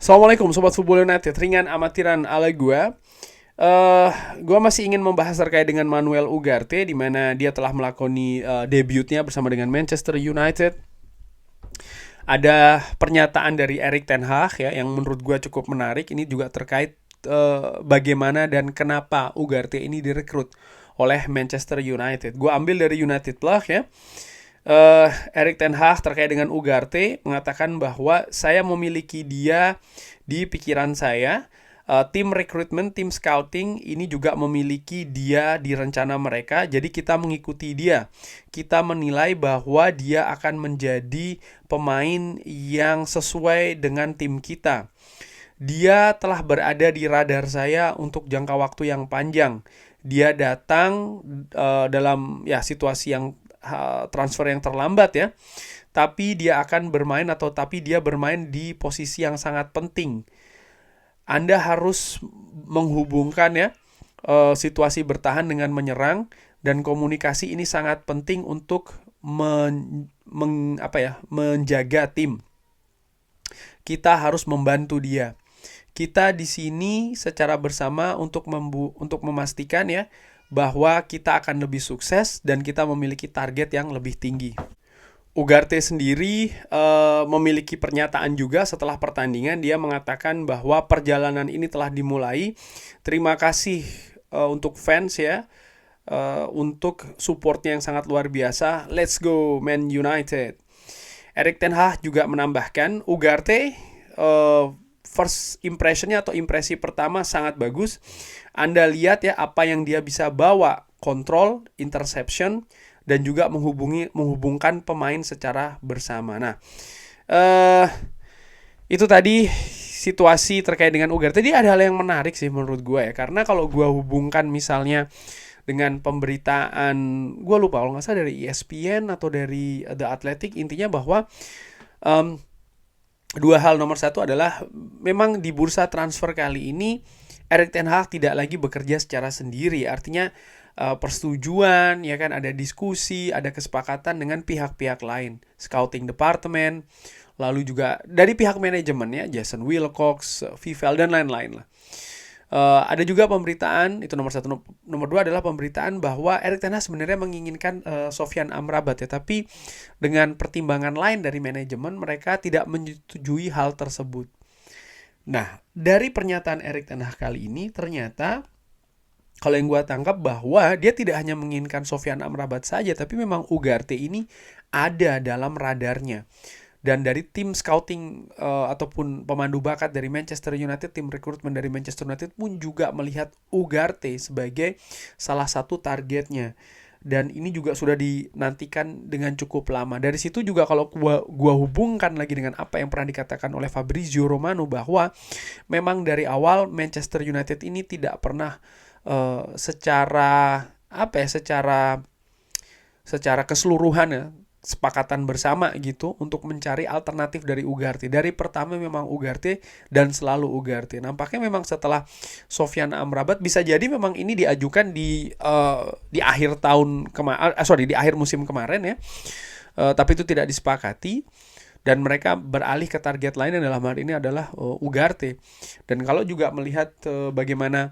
Assalamualaikum Sobat Football United, ringan amatiran ala gue. Gue masih ingin membahas terkait dengan Manuel Ugarte, di mana dia telah melakoni debutnya bersama dengan Manchester United. Ada pernyataan dari Erik ten Hag ya, yang menurut gue cukup menarik. Ini juga terkait bagaimana dan kenapa Ugarte ini direkrut oleh Manchester United. Gue ambil dari United Plug ya. Erik ten Hag terkait dengan Ugarte mengatakan bahwa saya memiliki dia di pikiran saya. Tim rekrutmen, tim scouting ini juga memiliki dia di rencana mereka. Jadi kita mengikuti dia. Kita menilai bahwa dia akan menjadi pemain yang sesuai dengan tim kita. Dia telah berada di radar saya untuk jangka waktu yang panjang. Dia datang dalam situasi yang transfer yang terlambat ya. Tapi dia akan bermain tapi dia bermain di posisi yang sangat penting. Anda harus menghubungkan ya situasi bertahan dengan menyerang, dan komunikasi ini sangat penting untuk menjaga tim. Kita harus membantu dia. Kita di sini secara bersama untuk memastikan ya bahwa kita akan lebih sukses dan kita memiliki target yang lebih tinggi. Ugarte sendiri memiliki pernyataan juga setelah pertandingan. Dia mengatakan bahwa perjalanan ini telah dimulai. Terima kasih untuk fans ya, untuk supportnya yang sangat luar biasa. Let's go Man United. Erik ten Hag juga menambahkan Ugarte first impressionnya atau impresi pertama sangat bagus. Anda lihat ya apa yang dia bisa bawa, kontrol, interception, dan juga menghubungkan pemain secara bersama. Nah, itu tadi situasi terkait dengan Ugarte. Jadi ada hal yang menarik sih menurut gue ya, karena kalau gue hubungkan misalnya dengan pemberitaan, gue lupa kalau nggak salah dari ESPN atau dari The Athletic, intinya bahwa dua hal. Nomor satu adalah memang di bursa transfer kali ini Erik ten Hag tidak lagi bekerja secara sendiri. Artinya persetujuan ya kan, ada diskusi, ada kesepakatan dengan pihak-pihak lain, scouting department, lalu juga dari pihak manajemen ya, Jason Wilcox, Vivel dan lain-lain lah. Ada juga pemberitaan, itu nomor satu. Nomor dua adalah pemberitaan bahwa Erik ten Hag sebenarnya menginginkan Sofyan Amrabat ya, tapi dengan pertimbangan lain dari manajemen mereka tidak menyetujui hal tersebut. Nah, dari pernyataan Erik ten Hag kali ini ternyata kalau yang gue tangkap bahwa dia tidak hanya menginginkan Sofyan Amrabat saja, tapi memang Ugarte ini ada dalam radarnya. Dan dari tim scouting ataupun pemandu bakat dari Manchester United, tim rekrutmen dari Manchester United pun juga melihat Ugarte sebagai salah satu targetnya. Dan ini juga sudah dinantikan dengan cukup lama. Dari situ juga kalau gua hubungkan lagi dengan apa yang pernah dikatakan oleh Fabrizio Romano, bahwa memang dari awal Manchester United ini tidak pernah secara keseluruhan ya, sepakatan bersama gitu untuk mencari alternatif dari Ugarte. Dari pertama memang Ugarte dan selalu Ugarte. Nampaknya memang setelah Sofyan Amrabat bisa jadi memang ini diajukan di akhir tahun di akhir musim kemarin ya. Tapi itu tidak disepakati dan mereka beralih ke target lain yang dalam hal ini adalah Ugarte. Dan kalau juga melihat bagaimana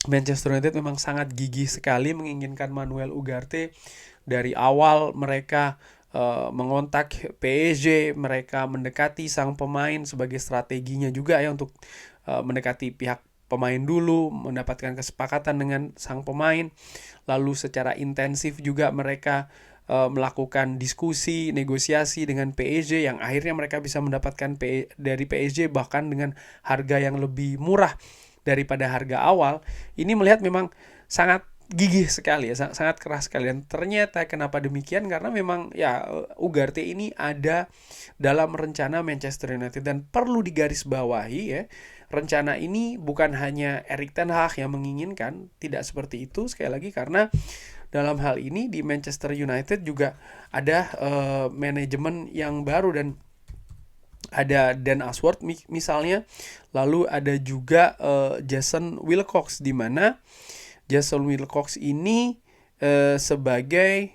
Manchester United memang sangat gigih sekali menginginkan Manuel Ugarte. Dari awal mereka mengontak PSG, mereka mendekati sang pemain sebagai strateginya juga ya, untuk mendekati pihak pemain dulu, mendapatkan kesepakatan dengan sang pemain. Lalu secara intensif juga mereka melakukan diskusi, negosiasi dengan PSG, yang akhirnya mereka bisa mendapatkan dari PSG bahkan dengan harga yang lebih murah daripada harga awal. Ini melihat memang sangat gigih sekali ya, sangat keras sekali. Dan ternyata kenapa demikian, karena memang ya Ugarte ini ada dalam rencana Manchester United. Dan perlu digarisbawahi ya, rencana ini bukan hanya Erik ten Hag yang menginginkan, tidak seperti itu sekali lagi, karena dalam hal ini di Manchester United juga ada manajemen yang baru, dan ada Dan Ashworth misalnya, lalu ada juga Jason Wilcox, di mana Jason Wilcox ini sebagai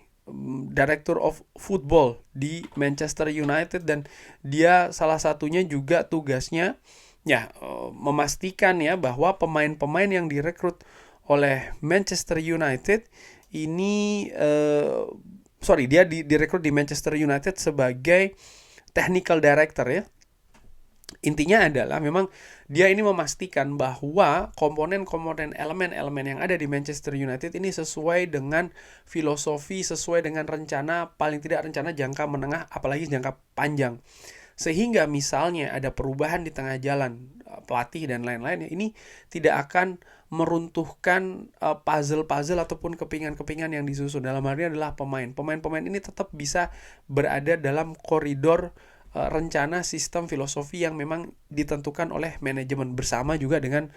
Director of Football di Manchester United, dan dia salah satunya juga tugasnya ya memastikan ya bahwa pemain-pemain yang direkrut oleh Manchester United ini dia direkrut di Manchester United sebagai technical director ya. Intinya adalah memang dia ini memastikan bahwa komponen-komponen elemen-elemen yang ada di Manchester United ini sesuai dengan filosofi, sesuai dengan rencana, paling tidak rencana jangka menengah, apalagi jangka panjang. Sehingga misalnya ada perubahan di tengah jalan, pelatih dan lain-lain, ini tidak akan meruntuhkan puzzle-puzzle ataupun kepingan-kepingan yang disusun. Dalam hal ini adalah pemain. Pemain-pemain ini tetap bisa berada dalam koridor rencana, sistem, filosofi yang memang ditentukan oleh manajemen bersama juga dengan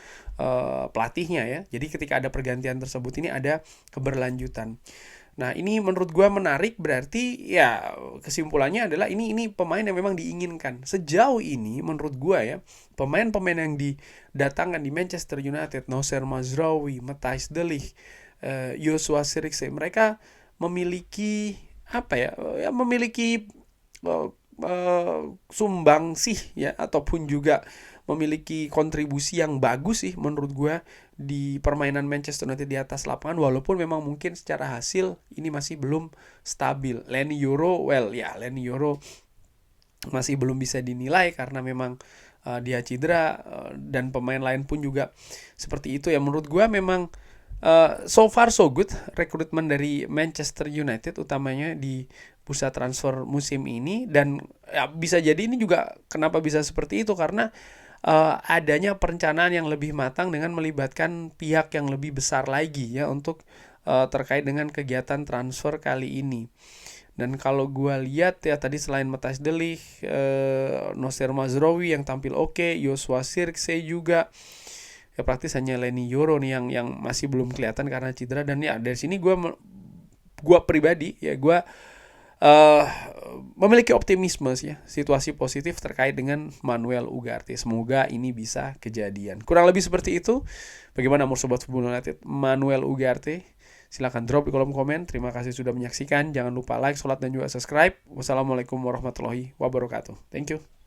pelatihnya ya. Jadi ketika ada pergantian tersebut ini ada keberlanjutan. Nah ini menurut gue menarik, berarti ya kesimpulannya adalah ini pemain yang memang diinginkan. Sejauh ini menurut gue ya, pemain-pemain yang didatangkan di Manchester United, Noussair Mazraoui, Matthijs de Ligt, Joshua Zirkzee, mereka memiliki memiliki sumbangsih ya, ataupun juga memiliki kontribusi yang bagus sih menurut gue di permainan Manchester United di atas lapangan, walaupun memang mungkin secara hasil ini masih belum stabil. Leny Yoro masih belum bisa dinilai karena memang dia cedera, dan pemain lain pun juga seperti itu ya. Menurut gue memang so far so good rekrutmen dari Manchester United, utamanya di bursa transfer musim ini. Dan ya, bisa jadi ini juga kenapa bisa seperti itu karena adanya perencanaan yang lebih matang dengan melibatkan pihak yang lebih besar lagi ya untuk terkait dengan kegiatan transfer kali ini. Dan kalau gue lihat ya tadi, selain Matthijs de Ligt, Noussair Mazraoui yang tampil oke, Joshua Zirkzee juga, ya praktis hanya Leny Yoro nih yang masih belum kelihatan karena cedera. Dan ya dari sini gue pribadi ya gue memiliki optimisme ya, situasi positif terkait dengan Manuel Ugarte. Semoga ini bisa kejadian. Kurang lebih seperti itu. Bagaimana menurut Sobat Football United Manuel Ugarte? Silahkan drop di kolom komen. Terima kasih sudah menyaksikan. Jangan lupa like, share, dan juga subscribe. Wassalamualaikum warahmatullahi wabarakatuh. Thank you.